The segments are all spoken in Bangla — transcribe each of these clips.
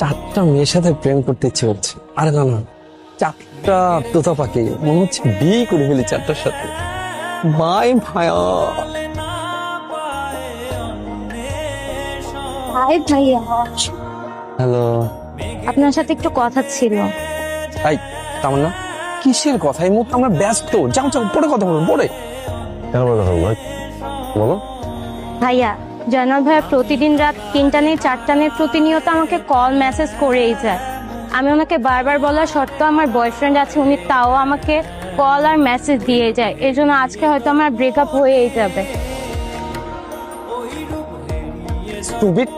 চারটা মেয়ের সাথে প্রেম করতে ইচ্ছে হচ্ছে। আরে না না, চারটা তোতা পাখি মনে হচ্ছে বিয়ে করে ফেলি চারটার সাথে। বাই ভাইয়া। হাই ভাইয়া, হ্যালো। আপনার সাথে একটু কথা ছিল। হাই তামান্না, কিসের কথা? এই মুহূর্তে আমরা ব্যস্ত। যাও যাও, পরে কথা বলবো, পরে। কেন কথা বলবো? বলো। ভাইয়া, জয়নাল ভাইয়া প্রতিদিন রাত 3টা নিয়ে 4টা নিয়ে প্রতিনিয়ত আমাকে কল মেসেজ করেই যায়। আমি ওনাকে বারবার বলা সত্ত্বেও আমার বয়ফ্রেন্ড আছে, উনি তাও আমাকে কল আর মেসেজ দিয়ে যায়। এই জন্য আজকে হয়তো আমার ব্রেকআপ হয়েই যাবে। স্টুপিড।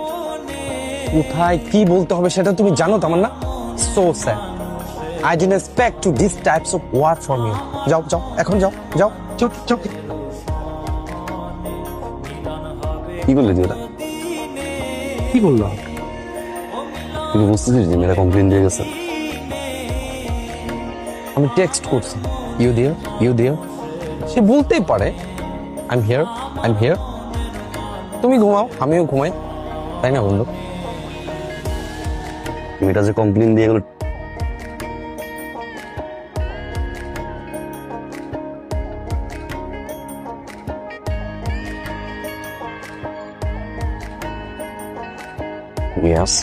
কোথায় কি বলতে হবে সেটা তুমি জানো Tamanna? So sad. I didn't expect to these types of word from you. যাও যাও, এখন যাও যাও যাও যাও। কি করলে তুই ওটা? কি করলাম? তুমি বুঝতেছিস যে মেয়েরা কমপ্লেন দিয়ে গেছে? আমি টেক্সট করছি, ইউ দিও। সে বলতেই পারে আই এম হিয়ার। তুমি ঘুমাও, আমিও ঘুমাই, তাই না বন্ধু? মেয়েটা যে কমপ্লেন দিয়ে গেল, yes.